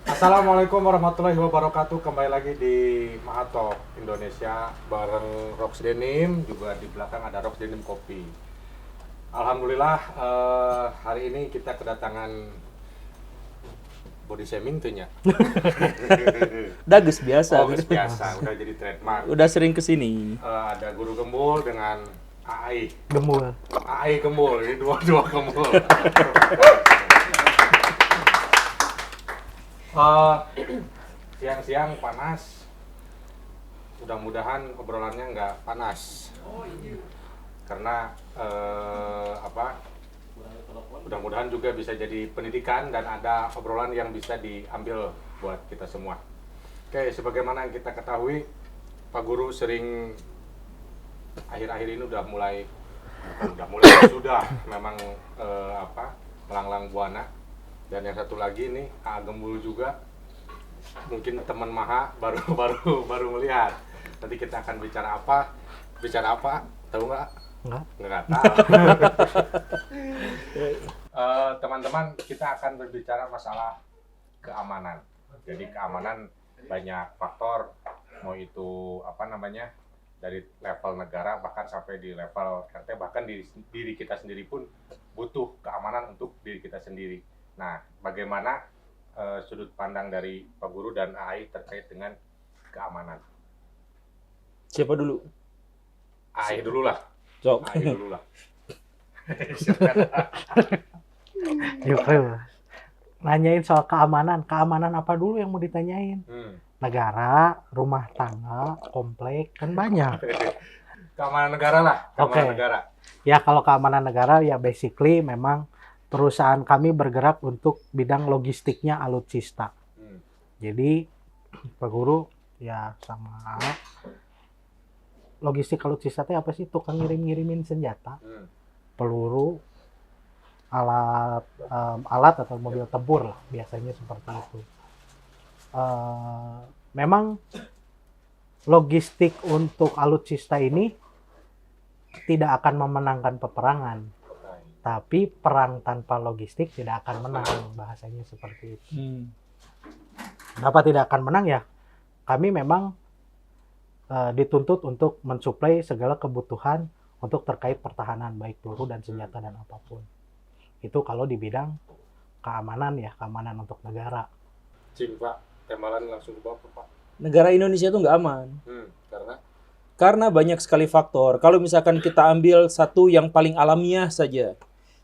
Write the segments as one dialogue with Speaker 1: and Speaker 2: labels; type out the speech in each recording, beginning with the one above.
Speaker 1: Assalamualaikum warahmatullahi wabarakatuh. Kembali lagi di Mahato Indonesia bareng Rox Denim, juga di belakang ada Rox Denim Kopi. Alhamdulillah hari ini kita kedatangan body shaming tuh nya.
Speaker 2: Dagus biasa.
Speaker 1: Oh, biasa, udah jadi trademark.
Speaker 2: Udah sering kesini.
Speaker 1: Ada Guru Gembul dengan AI.
Speaker 3: Gembul.
Speaker 1: AI Gembul, ini dua Gembul. Siang-siang panas, mudah-mudahan obrolannya nggak panas, karena mudah-mudahan juga bisa jadi pendidikan dan ada obrolan yang bisa diambil buat kita semua. Oke, sebagaimana yang kita ketahui, Pak Guru sering akhir-akhir ini sudah memang melanglang buana. Dan yang satu lagi nih, A Gembul juga, mungkin teman Maha baru melihat. Nanti kita akan bicara apa, tahu nggak? Nggak tahu. Teman-teman, kita akan berbicara masalah keamanan. Jadi keamanan banyak faktor, mau itu dari level negara bahkan sampai di level RT, bahkan diri kita sendiri pun butuh keamanan untuk diri kita sendiri. Nah, bagaimana sudut pandang dari Pak Guru dan AI terkait dengan keamanan?
Speaker 2: Siapa dulu?
Speaker 1: AI dulu lah.
Speaker 2: Sok.
Speaker 1: AI dulu lah.
Speaker 3: Yuk, nanyain soal keamanan. Keamanan apa dulu yang mau ditanyain? Negara, rumah tangga, komplek, kan banyak.
Speaker 1: Keamanan negara lah. Keamanan negara.
Speaker 3: Ya, kalau keamanan negara ya basically memang perusahaan kami bergerak untuk bidang logistiknya alutsista. Jadi Pak Guru ya sama logistik alutsista itu apa sih? Tukang ngirimin senjata, peluru, alat atau mobil tempur lah, biasanya seperti itu. Memang logistik untuk alutsista ini tidak akan memenangkan peperangan. Tapi perang tanpa logistik tidak akan menang, bahasanya seperti itu. Kenapa tidak akan menang ya? Kami memang dituntut untuk mensuplai segala kebutuhan untuk terkait pertahanan, baik peluru dan senjata dan apapun. Itu kalau di bidang keamanan ya, keamanan untuk negara.
Speaker 1: Cing Pak, temalan langsung ke bawah Pak.
Speaker 2: Negara Indonesia itu nggak aman.
Speaker 1: Karena?
Speaker 2: Karena banyak sekali faktor. Kalau misalkan kita ambil satu yang paling alamiah saja.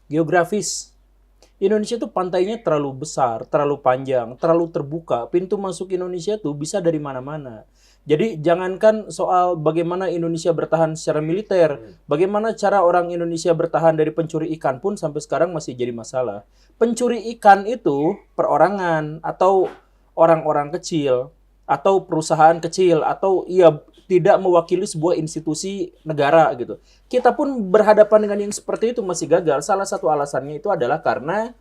Speaker 2: Geografis. Indonesia tuh pantainya terlalu besar, terlalu panjang, terlalu terbuka. Pintu masuk Indonesia tuh bisa dari mana-mana. Jadi jangankan soal bagaimana Indonesia bertahan secara militer, bagaimana cara orang Indonesia bertahan dari pencuri ikan pun sampai sekarang masih jadi masalah. Pencuri ikan itu perorangan atau orang-orang kecil atau perusahaan kecil atau tidak mewakili sebuah institusi negara gitu. Kita pun berhadapan dengan yang seperti itu masih gagal. Salah satu alasannya itu adalah karena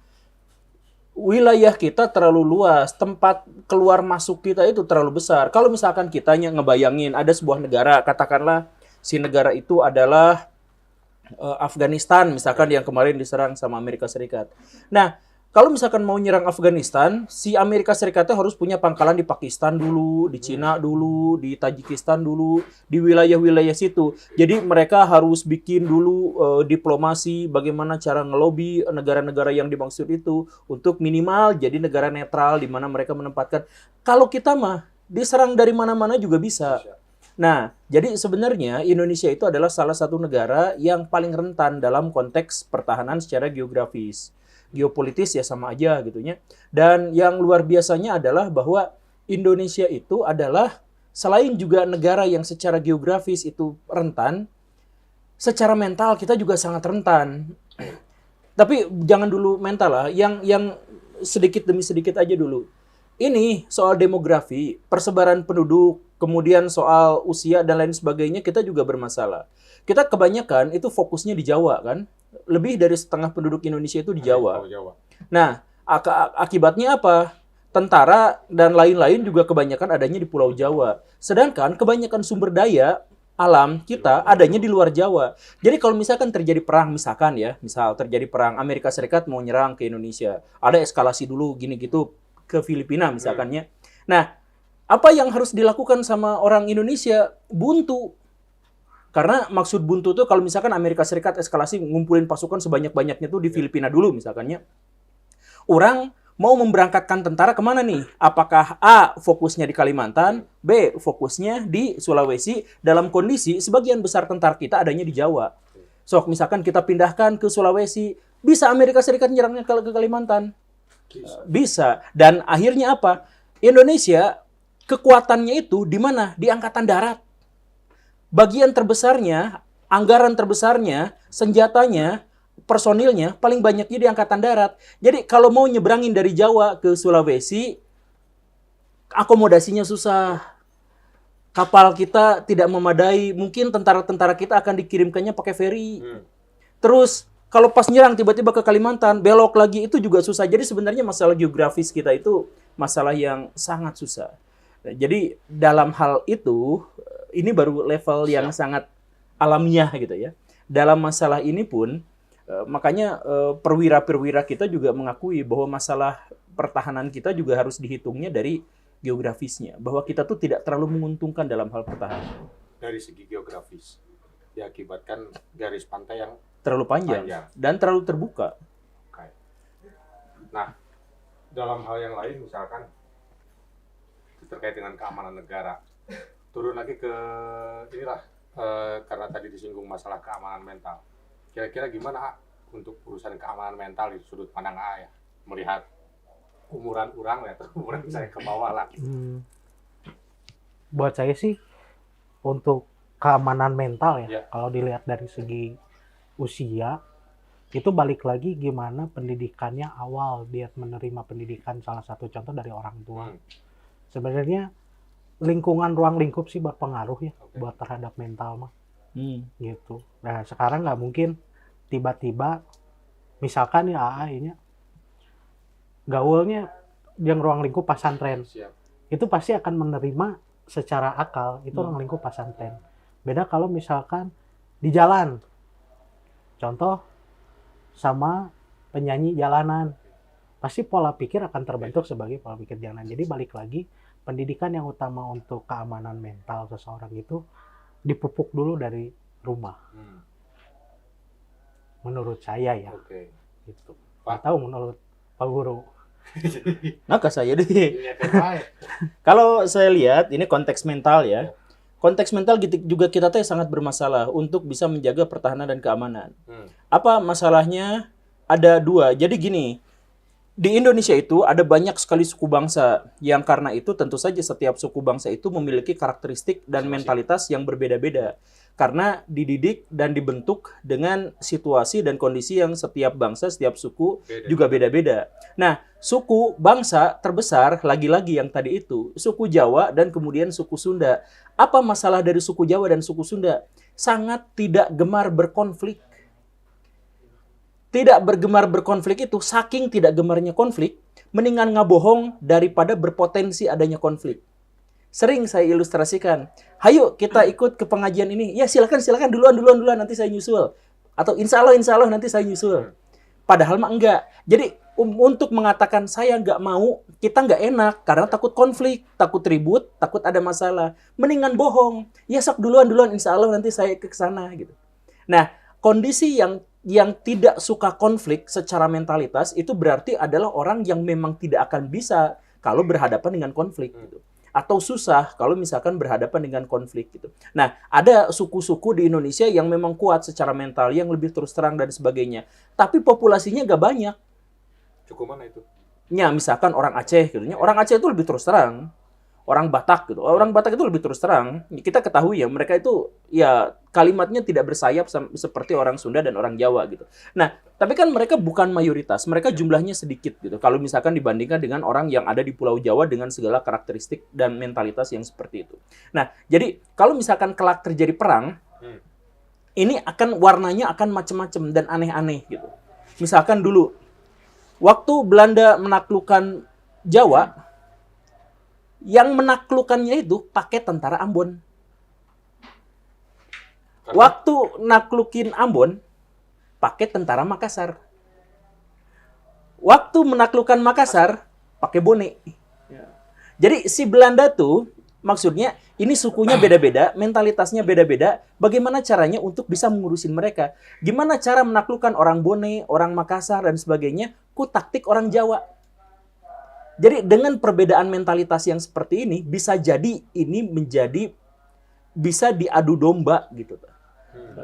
Speaker 2: wilayah kita terlalu luas, tempat keluar masuk kita itu terlalu besar. Kalau misalkan kita ngebayangin ada sebuah negara, katakanlah si negara itu adalah Afghanistan misalkan yang kemarin diserang sama Amerika Serikat. Nah, kalau misalkan mau nyerang Afghanistan, si Amerika Serikatnya harus punya pangkalan di Pakistan dulu, di Cina dulu, di Tajikistan dulu, di wilayah-wilayah situ. Jadi mereka harus bikin dulu diplomasi, bagaimana cara ngelobi negara-negara yang dimaksud itu untuk minimal jadi negara netral di mana mereka menempatkan. Kalau kita mah diserang dari mana-mana juga bisa. Nah, jadi sebenarnya Indonesia itu adalah salah satu negara yang paling rentan dalam konteks pertahanan secara geografis. Geopolitis ya sama aja gitunya. Dan yang luar biasanya adalah bahwa Indonesia itu adalah selain juga negara yang secara geografis itu rentan, secara mental kita juga sangat rentan. Tapi jangan dulu mental lah, yang sedikit demi sedikit aja dulu. Ini soal demografi, persebaran penduduk, kemudian soal usia dan lain sebagainya kita juga bermasalah. Kita kebanyakan itu fokusnya di Jawa kan. Lebih dari setengah penduduk Indonesia itu di Jawa. Nah, akibatnya apa? Tentara dan lain-lain juga kebanyakan adanya di Pulau Jawa. Sedangkan kebanyakan sumber daya alam kita adanya di luar Jawa. Jadi kalau misalkan terjadi perang, misal terjadi perang Amerika Serikat mau nyerang ke Indonesia, ada eskalasi dulu gini gitu. ke Filipina misalkannya. Nah, apa yang harus dilakukan sama orang Indonesia? Buntu. Karena maksud buntu itu kalau misalkan Amerika Serikat eskalasi ngumpulin pasukan sebanyak-banyaknya tuh di Filipina dulu misalkannya. Orang mau memberangkatkan tentara kemana nih? Apakah A, fokusnya di Kalimantan, B, fokusnya di Sulawesi, dalam kondisi sebagian besar tentara kita adanya di Jawa. So, misalkan kita pindahkan ke Sulawesi, bisa Amerika Serikat nyerangnya ke Kalimantan? Bisa. Dan akhirnya apa? Indonesia, kekuatannya itu di mana? Di Angkatan Darat. Bagian terbesarnya, anggaran terbesarnya, senjatanya, personilnya paling banyaknya di Angkatan Darat. Jadi kalau mau nyebrangin dari Jawa ke Sulawesi, akomodasinya susah. Kapal kita tidak memadai, mungkin tentara-tentara kita akan dikirimkannya pakai feri. Terus kalau pas nyerang tiba-tiba ke Kalimantan, belok lagi itu juga susah. Jadi sebenarnya masalah geografis kita itu masalah yang sangat susah. Jadi dalam hal itu, ini baru level yang sangat alamiah gitu ya. Dalam masalah ini pun, makanya perwira-perwira kita juga mengakui bahwa masalah pertahanan kita juga harus dihitungnya dari geografisnya. Bahwa kita tuh tidak terlalu menguntungkan dalam hal pertahanan.
Speaker 1: Dari segi geografis, diakibatkan garis pantai yang
Speaker 2: Terlalu panjang. Dan terlalu terbuka.
Speaker 1: Nah, dalam hal yang lain misalkan terkait dengan keamanan negara, turun lagi ke inilah karena tadi disinggung masalah keamanan mental. Kira-kira gimana untuk urusan keamanan mental di sudut pandang ya, melihat umuran orang ya, umuran saya ke bawah lah.
Speaker 3: Buat saya sih untuk keamanan mental ya, kalau dilihat dari segi usia itu balik lagi gimana pendidikannya awal dia menerima pendidikan, salah satu contoh dari orang tua. Sebenarnya lingkungan ruang lingkup sih berpengaruh ya buat terhadap mental mah. Gitu. Nah, sekarang nggak mungkin tiba-tiba misalkan ya ini gaulnya yang ruang lingkup pesantren. Itu pasti akan menerima secara akal itu ruang lingkup pesantren. Beda kalau misalkan di jalan. Contoh sama penyanyi jalanan. Pasti pola pikir akan terbentuk sebagai pola pikir jalanan. Jadi balik lagi pendidikan yang utama untuk keamanan mental seseorang itu dipupuk dulu dari rumah. Menurut saya ya. Gitu. Nggak tahu menurut Pak Guru.
Speaker 2: Maka saya deh. Kalau saya lihat ini konteks mental ya. Konteks mental juga kita tuh sangat bermasalah untuk bisa menjaga pertahanan dan keamanan. Apa masalahnya? Ada dua. Jadi gini. Di Indonesia itu ada banyak sekali suku bangsa yang karena itu tentu saja setiap suku bangsa itu memiliki karakteristik dan mentalitas yang berbeda-beda karena dididik dan dibentuk dengan situasi dan kondisi yang setiap bangsa, setiap suku juga beda-beda. Nah, suku bangsa terbesar lagi-lagi yang tadi itu suku Jawa dan kemudian suku Sunda. Apa masalah dari suku Jawa dan suku Sunda? Sangat tidak gemar berkonflik. Tidak bergemar berkonflik itu, saking tidak gemarnya konflik, mendingan ngabohong daripada berpotensi adanya konflik. Sering saya ilustrasikan, hayo kita ikut ke pengajian ini. Ya silakan duluan, nanti saya nyusul. Atau insya Allah nanti saya nyusul. Padahal mah enggak. Jadi untuk mengatakan saya enggak mau, kita enggak enak. Karena takut konflik, takut ribut, takut ada masalah. Mendingan bohong. Ya sok duluan, insya Allah nanti saya ke sana. Gitu. Nah, kondisi yang tidak suka konflik secara mentalitas itu berarti adalah orang yang memang tidak akan bisa kalau berhadapan dengan konflik gitu. Atau susah kalau misalkan berhadapan dengan konflik gitu. Nah, ada suku-suku di Indonesia yang memang kuat secara mental, yang lebih terus terang dan sebagainya. Tapi populasinya gak banyak.
Speaker 1: Suku mana itu?
Speaker 2: Ya, misalkan orang Aceh gitu. Orang Aceh itu lebih terus terang. Orang Batak gitu. Orang Batak itu lebih terus terang. Kita ketahui ya, mereka itu ya kalimatnya tidak bersayap seperti orang Sunda dan orang Jawa gitu. Nah, tapi kan mereka bukan mayoritas. Mereka jumlahnya sedikit gitu. Kalau misalkan dibandingkan dengan orang yang ada di Pulau Jawa dengan segala karakteristik dan mentalitas yang seperti itu. Nah, jadi kalau misalkan kelak terjadi perang, ini akan warnanya akan macam-macam dan aneh-aneh gitu. Misalkan dulu waktu Belanda menaklukkan Jawa, yang menaklukkannya itu pakai tentara Ambon. Waktu naklukin Ambon, pakai tentara Makassar. Waktu menaklukkan Makassar, pakai bone. Jadi si Belanda tuh maksudnya ini sukunya beda-beda, mentalitasnya beda-beda. Bagaimana caranya untuk bisa mengurusin mereka? Gimana cara menaklukkan orang Bone, orang Makassar dan sebagainya? Ku taktik orang Jawa. Jadi dengan perbedaan mentalitas yang seperti ini bisa jadi ini menjadi bisa diadu domba gitu.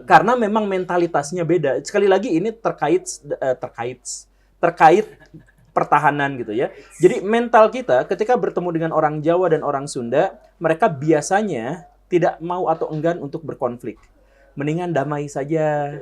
Speaker 2: Karena memang mentalitasnya beda. Sekali lagi ini terkait pertahanan gitu ya. Jadi mental kita ketika bertemu dengan orang Jawa dan orang Sunda, mereka biasanya tidak mau atau enggan untuk berkonflik. Mendingan damai saja.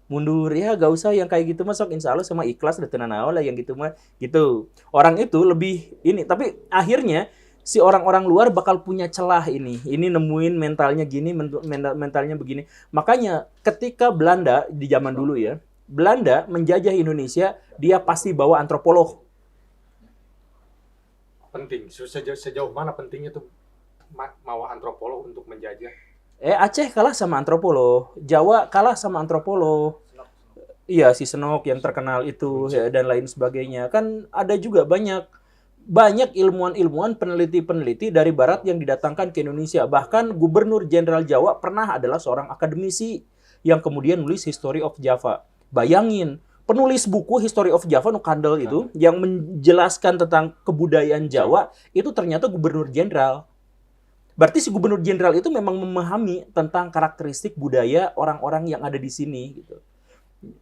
Speaker 2: Mundur ya, gak usah yang kayak gitu masuk insya Allah sama ikhlas dan tenan lah yang gitu mah gitu. Orang itu lebih ini, tapi akhirnya si orang-orang luar bakal punya celah ini. Ini nemuin mentalnya gini, mentalnya begini. Makanya ketika Belanda di zaman dulu ya, Belanda menjajah Indonesia, dia pasti bawa antropolog.
Speaker 1: Penting. Sejauh mana pentingnya tuh bawa antropolog untuk menjajah?
Speaker 2: Aceh kalah sama antropolog, Jawa kalah sama antropolog. Iya, si Senok yang terkenal itu ya, dan lain sebagainya. Kan ada juga banyak ilmuwan-ilmuwan, peneliti-peneliti dari barat yang didatangkan ke Indonesia. Bahkan Gubernur Jenderal Jawa pernah adalah seorang akademisi yang kemudian nulis History of Java. Bayangin, penulis buku History of Java Nukandel itu yang menjelaskan tentang kebudayaan Jawa itu ternyata Gubernur Jenderal. Berarti si Gubernur Jenderal itu memang memahami tentang karakteristik budaya orang-orang yang ada di sini gitu.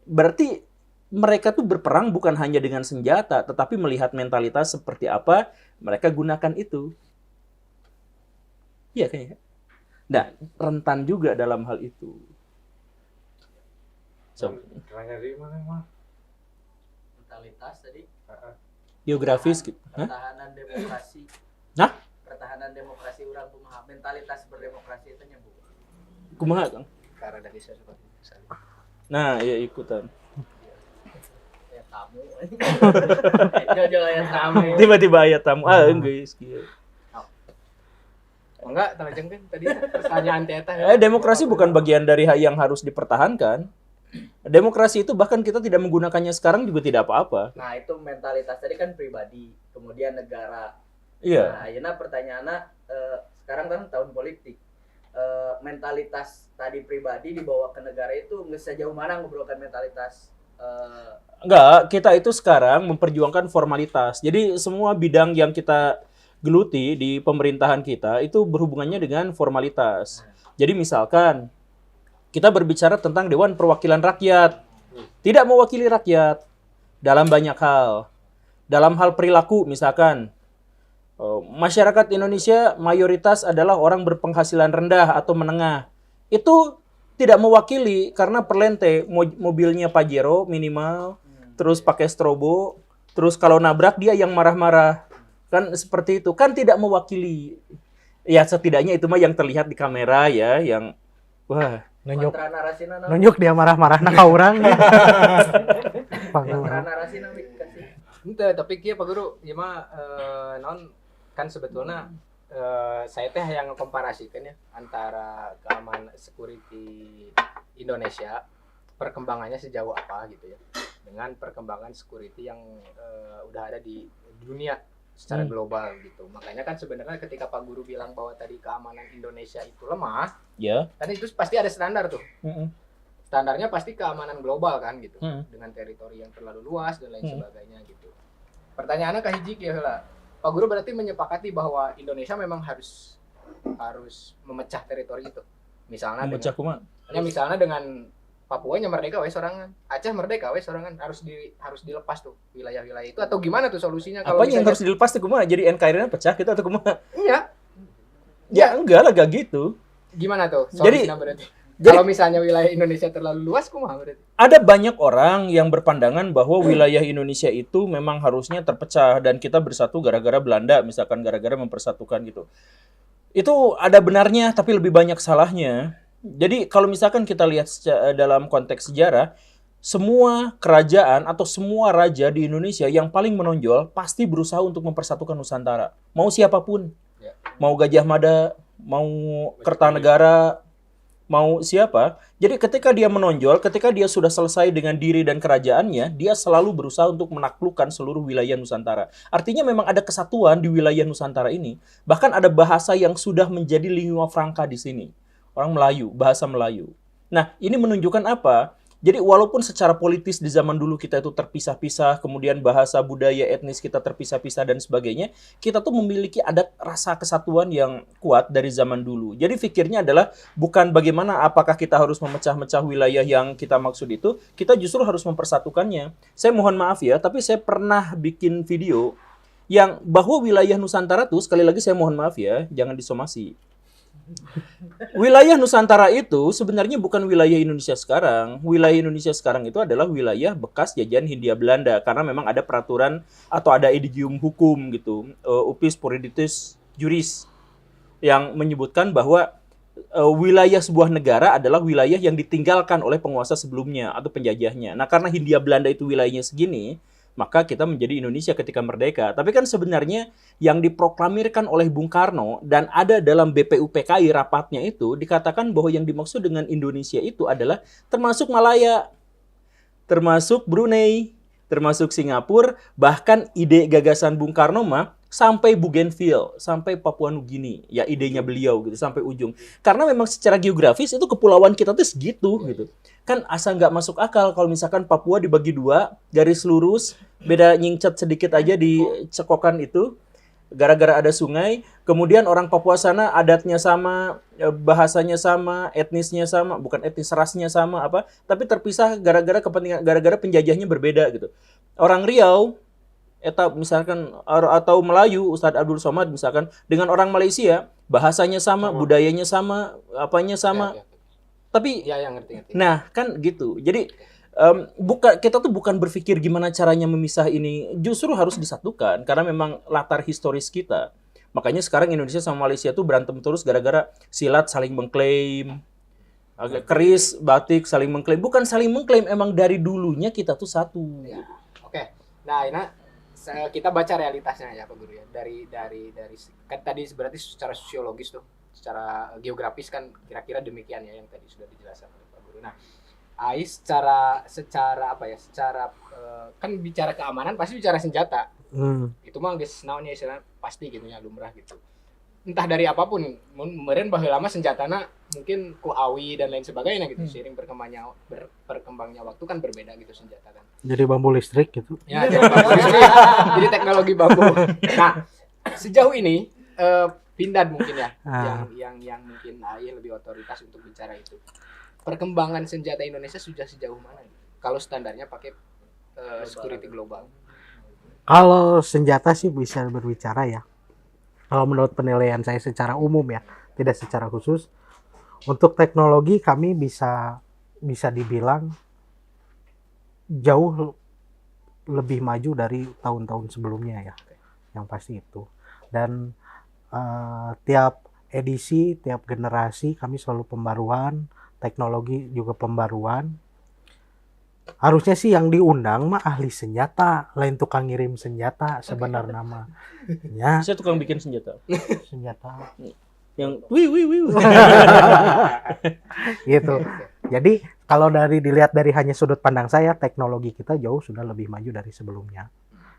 Speaker 2: Berarti mereka tuh berperang bukan hanya dengan senjata, tetapi melihat mentalitas seperti apa mereka gunakan itu. Iya kayaknya. Nah, rentan juga dalam hal itu.
Speaker 1: Tanya dari mana mah?
Speaker 4: Mentalitas tadi.
Speaker 2: Geografis gitu. Hah?
Speaker 4: Pertahanan demokrasi.
Speaker 2: Nah?
Speaker 4: Pertahanan demokrasi orang kumaha. Mentalitas berdemokrasi itu nyambung.
Speaker 2: Kumaha, Kang?
Speaker 4: Karena dari saya seperti itu.
Speaker 2: Nah, ya ikutan.
Speaker 4: Ya tamu. Jojo ya tamu.
Speaker 2: Tiba-tiba ayat tamu. Geus kieu.
Speaker 4: Enggak, talajeng kan tadi pertanyaan teh.
Speaker 2: Demokrasi bukan bagian dari hal yang harus dipertahankan. Demokrasi itu bahkan kita tidak menggunakannya sekarang juga tidak apa-apa.
Speaker 4: Nah, itu mentalitas tadi kan pribadi, kemudian negara.
Speaker 2: Iya.
Speaker 4: Nah, ayeuna pertanyaannya sekarang kan tahun politik. Mentalitas tadi pribadi dibawa ke negara itu nggak sejauh mana ngobrolkan mentalitas
Speaker 2: Enggak, kita itu sekarang memperjuangkan formalitas. Jadi semua bidang yang kita geluti di pemerintahan kita itu berhubungannya dengan formalitas. Jadi misalkan kita berbicara tentang Dewan Perwakilan Rakyat. Tidak mewakili rakyat dalam banyak hal. Dalam hal perilaku misalkan masyarakat Indonesia mayoritas adalah orang berpenghasilan rendah atau menengah. Itu tidak mewakili karena perlente mobilnya Pajero minimal, terus pakai strobo, terus kalau nabrak dia yang marah-marah. Kan seperti itu, kan tidak mewakili. Ya setidaknya itu mah yang terlihat di kamera ya, yang wah,
Speaker 4: kontra narasina
Speaker 3: nunjuk dia marah-marah nak ka urang.
Speaker 4: kontra narasina kasih.
Speaker 5: Ente, tapi kia Pak Guru, ya mah non kan sebetulnya saya teh yang komparasikan ya antara keamanan security Indonesia perkembangannya sejauh apa gitu ya dengan perkembangan security yang udah ada di dunia secara global gitu. Makanya kan sebenarnya ketika Pak Guru bilang bahwa tadi keamanan Indonesia itu lemah,
Speaker 2: ya.
Speaker 5: kan itu pasti ada standar tuh. Standarnya pasti keamanan global kan gitu. Dengan teritori yang terlalu luas dan lain sebagainya gitu. Pertanyaannya ke hiji kieu heula. Pak Guru berarti menyepakati bahwa Indonesia memang harus memecah teritori itu. Misalnya misalnya dengan Papua nya merdeka we sorangan, Aceh merdeka we sorangan, harus dilepas tuh wilayah-wilayah itu atau gimana tuh solusinya kalau
Speaker 2: apa yang harus dilepas tuh kumaha? Jadi NKRI-nya pecah gitu atau kumaha?
Speaker 5: Iya.
Speaker 2: Ya enggak lah, gak gitu.
Speaker 5: Gimana tuh solusinya berarti? Kalau misalnya wilayah Indonesia terlalu luas kumaha berarti?
Speaker 2: Ada banyak orang yang berpandangan bahwa wilayah Indonesia itu memang harusnya terpecah dan kita bersatu gara-gara Belanda, misalkan gara-gara mempersatukan gitu. Itu ada benarnya tapi lebih banyak salahnya. Jadi kalau misalkan kita lihat dalam konteks sejarah, semua kerajaan atau semua raja di Indonesia yang paling menonjol pasti berusaha untuk mempersatukan Nusantara. Mau siapapun. Mau Gajah Mada, mau Kertanegara, mau siapa. Jadi ketika dia menonjol, ketika dia sudah selesai dengan diri dan kerajaannya, dia selalu berusaha untuk menaklukkan seluruh wilayah Nusantara. Artinya memang ada kesatuan di wilayah Nusantara ini. Bahkan ada bahasa yang sudah menjadi lingua franca di sini. Orang Melayu, bahasa Melayu. Nah, ini menunjukkan apa? Jadi walaupun secara politis di zaman dulu kita itu terpisah-pisah, kemudian bahasa, budaya, etnis kita terpisah-pisah dan sebagainya, kita tuh memiliki ada rasa kesatuan yang kuat dari zaman dulu. Jadi fikirnya adalah bukan bagaimana apakah kita harus memecah-mecah wilayah yang kita maksud itu, kita justru harus mempersatukannya. Saya mohon maaf ya, tapi saya pernah bikin video yang bahwa wilayah Nusantara tuh, sekali lagi saya mohon maaf ya, jangan disomasi. Wilayah Nusantara itu sebenarnya bukan wilayah Indonesia sekarang. Wilayah Indonesia sekarang itu adalah wilayah bekas jajahan Hindia Belanda karena memang ada peraturan atau ada edigium hukum gitu, Upis Puriditis Juris yang menyebutkan bahwa wilayah sebuah negara adalah wilayah yang ditinggalkan oleh penguasa sebelumnya atau penjajahnya. Nah, karena Hindia Belanda itu wilayahnya segini, maka kita menjadi Indonesia ketika merdeka. Tapi kan sebenarnya yang diproklamirkan oleh Bung Karno dan ada dalam BPUPKI rapatnya itu dikatakan bahwa yang dimaksud dengan Indonesia itu adalah termasuk Malaya, termasuk Brunei, termasuk Singapura, bahkan ide gagasan Bung Karno mah sampai Bougainville, sampai Papua Nugini, ya idenya beliau gitu sampai ujung. Karena memang secara geografis itu kepulauan kita tuh segitu gitu. Kan asal nggak masuk akal kalau misalkan Papua dibagi dua, garis lurus, beda nyingcat sedikit aja di cekokan itu, gara-gara ada sungai, kemudian orang Papua sana adatnya sama, bahasanya sama, etnisnya sama, bukan etnis, rasnya sama apa, tapi terpisah gara-gara kepentingan, gara-gara penjajahnya berbeda gitu. Orang Riau, misalkan atau Melayu, Ustadz Abdul Somad misalkan dengan orang Malaysia, bahasanya sama, budayanya sama, apanya sama.
Speaker 5: Oke.
Speaker 2: Tapi
Speaker 5: Ya, yang ngerti.
Speaker 2: nah, kan gitu. Jadi kita tuh bukan berpikir gimana caranya memisah ini, justru harus disatukan karena memang latar historis kita. Makanya sekarang Indonesia sama Malaysia tuh berantem terus gara-gara silat saling mengklaim, agak keris, batik saling mengklaim. Bukan saling mengklaim, emang dari dulunya kita tuh satu.
Speaker 5: Ya. Oke. Nah, ini kita baca realitasnya ya Pak Guru ya. Dari kan tadi berarti secara sosiologis tuh, secara geografis kan kira-kira demikian ya yang tadi sudah dijelaskan oleh Pak Guru. Nah, Ais secara apa ya? Secara kan bicara keamanan pasti bicara senjata. Itu mah geus naon ya istilah pasti gitu ya lumrah gitu. Entah dari apapun, meureun baheula lama senjatana mungkin ku awi dan lain sebagainya gitu. Seiring berkembangnya waktu kan berbeda gitu senjata kan.
Speaker 3: Jadi bambu listrik gitu.
Speaker 5: Ya, jadi teknologi bambu. Nah, sejauh ini Pindad mungkin ya yang mungkin Ayah lebih otoritas untuk bicara itu. Perkembangan senjata Indonesia sudah sejauh mana? Kalau standarnya pakai security global.
Speaker 3: Kalau senjata sih bisa berbicara ya. Kalau menurut penilaian saya secara umum ya, tidak secara khusus. Untuk teknologi kami bisa dibilang jauh lebih maju dari tahun-tahun sebelumnya ya. Yang pasti itu. Dan tiap edisi, tiap generasi kami selalu pembaruan, teknologi juga pembaruan. Harusnya sih yang diundang mah ahli senjata, lain tukang ngirim senjata sebenarnya mah. Ya,
Speaker 2: Saya tukang bikin senjata.
Speaker 3: senjata
Speaker 2: Yang wih.
Speaker 3: gitu. Jadi kalau dilihat dari hanya sudut pandang saya, teknologi kita jauh sudah lebih maju dari sebelumnya.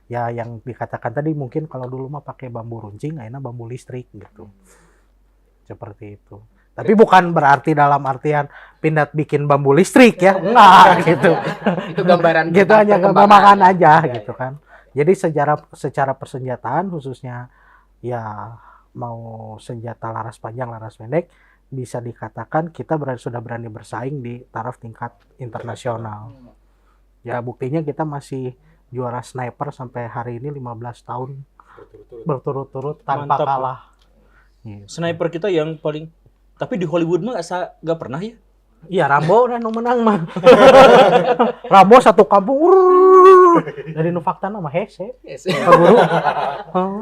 Speaker 3: Ya yang dikatakan tadi mungkin kalau dulu mah pakai bambu runcing, akhirnya bambu listrik gitu. Seperti itu. Tapi bukan berarti dalam artian Pindad bikin bambu listrik ya, enggak gitu.
Speaker 5: Itu gambaran
Speaker 3: Gitu hanya
Speaker 5: perkembangan
Speaker 3: pengembangan
Speaker 5: ya.
Speaker 3: aja
Speaker 5: Ya,
Speaker 3: gitu
Speaker 5: ya.
Speaker 3: kan. Jadi secara persenjataan khususnya ya mau senjata laras panjang, laras pendek bisa dikatakan kita sudah berani bersaing di taraf tingkat internasional. Ya buktinya kita masih juara sniper sampai hari ini 15 tahun berturut-turut tanpa
Speaker 2: Mantap.
Speaker 3: kalah. Gitu.
Speaker 2: Sniper kita yang paling, tapi di Hollywood mah nggak pernah ya.
Speaker 3: Iya, Rambo udah nu menang mah. Rambo satu kampung. Dari nu faktana mah hese.
Speaker 5: Yes.
Speaker 3: Pak Guru.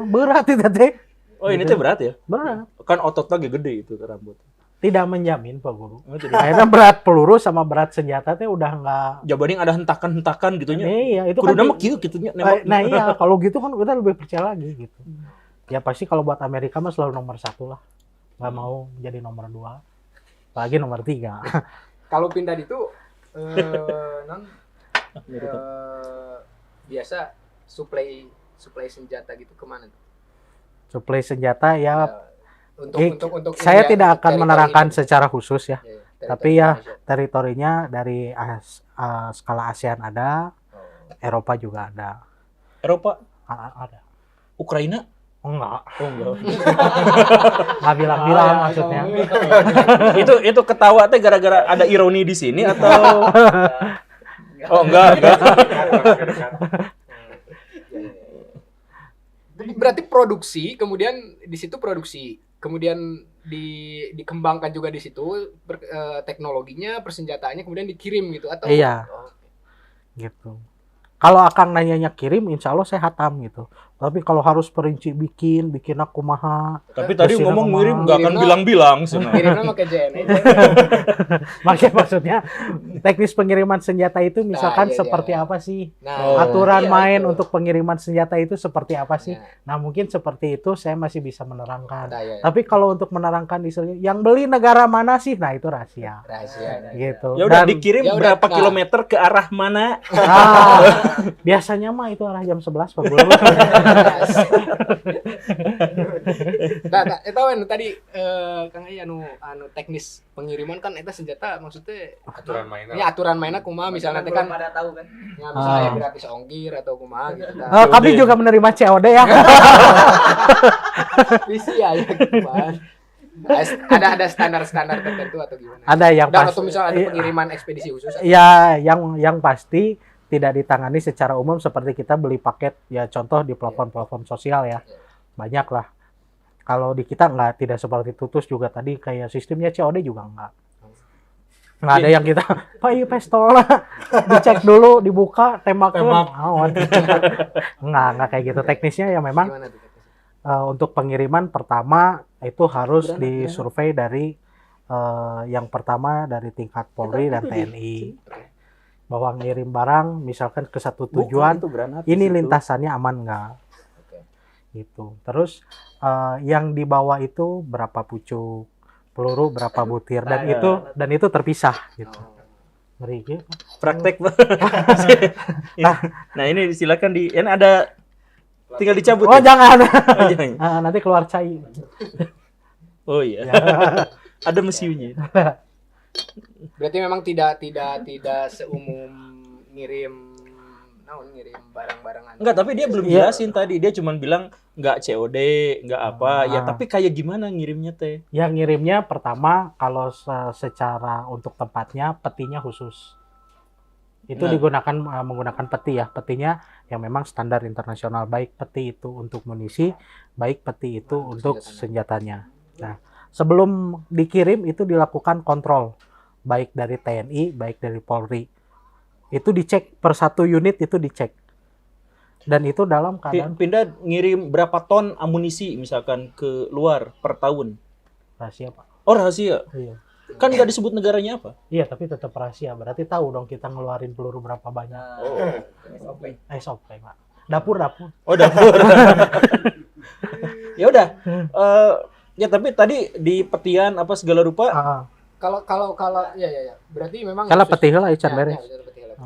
Speaker 3: Berat itu teh.
Speaker 2: Oh ini teh berat ya?
Speaker 3: Berat.
Speaker 2: Kan otot lagi gede itu rambut.
Speaker 3: Tidak menjamin Pak Guru.
Speaker 2: Oh, tidak.
Speaker 3: Akhirnya berat peluru sama berat senjata teh udah enggak.
Speaker 2: Jabaning ada hentakan-hentakan gitunya.
Speaker 3: Iya, itu
Speaker 2: Kudu
Speaker 3: kan.
Speaker 2: nama kieu gitunya nembak.
Speaker 3: Nah iya, kalau gitu kan kita lebih percaya lagi gitu. Ya pasti kalau buat Amerika mah selalu nomor 1 lah. Nggak mau jadi nomor 2. apalagi nomor 3.
Speaker 5: Kalau Pindad itu non biasa supply senjata gitu kemana tuh?
Speaker 3: Suplai senjata ya,
Speaker 5: Untuk
Speaker 3: saya
Speaker 5: India,
Speaker 3: tidak akan
Speaker 5: teritori
Speaker 3: menerangkan
Speaker 5: Indonesia.
Speaker 3: secara khusus ya,
Speaker 5: Iya,
Speaker 3: tapi
Speaker 5: teritori
Speaker 3: ya
Speaker 5: Indonesia.
Speaker 3: teritorinya dari skala ASEAN ada,
Speaker 5: Oh.
Speaker 3: Eropa juga ada.
Speaker 2: Eropa,
Speaker 3: Ada.
Speaker 2: Ukraina?
Speaker 3: Enggak,
Speaker 2: Oh enggak.
Speaker 3: nggak bilang-bilang maksudnya.
Speaker 2: Itu ketawa teh gara-gara ada ironi di sini atau oh enggak.
Speaker 5: Berarti produksi, kemudian di situ produksi, kemudian dikembangkan juga di situ teknologinya, persenjataannya, kemudian dikirim gitu atau?
Speaker 3: Iya.
Speaker 5: Oh,
Speaker 3: Gitu. Kalau Akang nanyanya kirim, insya Allah saya hatam gitu. Tapi kalau harus perinci bikin aku kumaha.
Speaker 2: Tapi tadi
Speaker 3: Mesinnya
Speaker 2: ngomong
Speaker 3: kemana?
Speaker 2: ngirim nggak akan
Speaker 5: Ngirimnya-
Speaker 2: bilang-bilang sih.
Speaker 5: kirimnya pakai JNE.
Speaker 3: Maksudnya teknis pengiriman senjata itu misalkan
Speaker 5: iya,
Speaker 3: seperti
Speaker 5: iya.
Speaker 3: apa sih?
Speaker 2: Oh.
Speaker 3: Aturan
Speaker 4: Iya,
Speaker 3: main
Speaker 4: itu.
Speaker 3: untuk pengiriman senjata itu seperti apa sih?
Speaker 5: Nah,
Speaker 3: Nah mungkin seperti itu saya masih bisa menerangkan.
Speaker 5: nah, iya, iya.
Speaker 3: Tapi kalau untuk menerangkan istilahnya, yang beli negara mana sih? Nah itu rahasia.
Speaker 5: Rahasia.
Speaker 3: Gitu.
Speaker 2: Ya udah
Speaker 3: Dan
Speaker 2: dikirim
Speaker 5: Ya udah,
Speaker 2: berapa
Speaker 5: nah.
Speaker 2: kilometer ke arah mana?
Speaker 3: biasanya mah itu arah jam 11 Pak Guru.
Speaker 5: Nah, eta wen tadi Kang Ai anu teknis pengiriman kan eta senjata maksudnya
Speaker 1: Aturan mainnya.
Speaker 5: ya aturan mainnya kumaha misalnya teh
Speaker 4: belum
Speaker 5: kan
Speaker 4: pada tahu kan.
Speaker 5: ya misalnya ya
Speaker 3: Ah.
Speaker 5: gratis ongkir atau kumaha gitu tah.
Speaker 3: Kami juga menerima COD ya.
Speaker 5: Bisa ya gitu kan. Ada standar-standar tertentu atau gimana?
Speaker 3: Ada yang
Speaker 5: Dan
Speaker 3: pas-
Speaker 5: atau misalnya ada
Speaker 3: iya.
Speaker 5: pengiriman ekspedisi khusus atau-
Speaker 3: Ya, yang pasti tidak ditangani secara umum seperti kita beli paket ya, contoh di platform-platform sosial ya. Banyak lah. Kalau di kita tidak seperti itu, terus juga tadi kayak sistemnya COD juga nggak ada yang kita Pak iya pistol lah dicek dulu, dibuka, tembak. Nggak kayak gitu. Teknisnya ya memang
Speaker 5: gimana tuh?
Speaker 3: untuk pengiriman pertama itu harus
Speaker 5: Granat,
Speaker 3: disurvei dari yang pertama dari tingkat Polri dan TNI bahwa ngirim barang misalkan ke satu tujuan
Speaker 2: Bukan, itu granat
Speaker 3: ini
Speaker 2: di situ.
Speaker 3: lintasannya aman nggak
Speaker 5: Oke.
Speaker 3: gitu. Terus yang dibawa itu berapa pucuk peluru, berapa butir, dan itu terpisah gitu. Ngeri gitu.
Speaker 2: Praktek Pak. Nah ini silakan ini ada tinggal dicabut.
Speaker 3: Oh
Speaker 2: ya?
Speaker 3: jangan.
Speaker 2: Oh, jangan.
Speaker 3: Nanti keluar cai.
Speaker 2: Oh iya. Ada mesinnya.
Speaker 5: Berarti memang tidak seumum ngirim barang-barangan.
Speaker 2: Enggak, tapi dia belum
Speaker 3: Iya.
Speaker 2: jelasin tadi. Dia cuma bilang nggak COD, nggak apa. Ya tapi kayak gimana ngirimnya teh?
Speaker 3: Yang ngirimnya pertama kalau secara untuk tempatnya petinya khusus. Itu
Speaker 2: Nah.
Speaker 3: digunakan menggunakan peti ya. Petinya yang memang standar internasional, baik peti itu untuk munisi, baik peti itu untuk senjatanya. Nah, sebelum dikirim itu dilakukan kontrol baik dari TNI, baik dari Polri. Itu dicek per satu unit, itu dicek. Dan itu dalam keadaan
Speaker 2: Pindah ngirim berapa ton amunisi misalkan ke luar per tahun?
Speaker 3: rahasia, Pak.
Speaker 2: Oh rahasia.
Speaker 3: Iya.
Speaker 2: Kan nggak disebut negaranya apa?
Speaker 3: Iya, tapi tetap rahasia. Berarti tahu dong kita ngeluarin peluru berapa banyak.
Speaker 2: Oh.
Speaker 3: SOP, Pak. Dapur.
Speaker 2: Oh dapur. Ya udah. Ya tapi tadi di petian apa segala rupa.
Speaker 5: Kalau ya. Berarti memang
Speaker 3: Kalau
Speaker 5: khusus-
Speaker 3: peti lah
Speaker 5: ya,
Speaker 3: ican beres.
Speaker 5: ya, peti lah.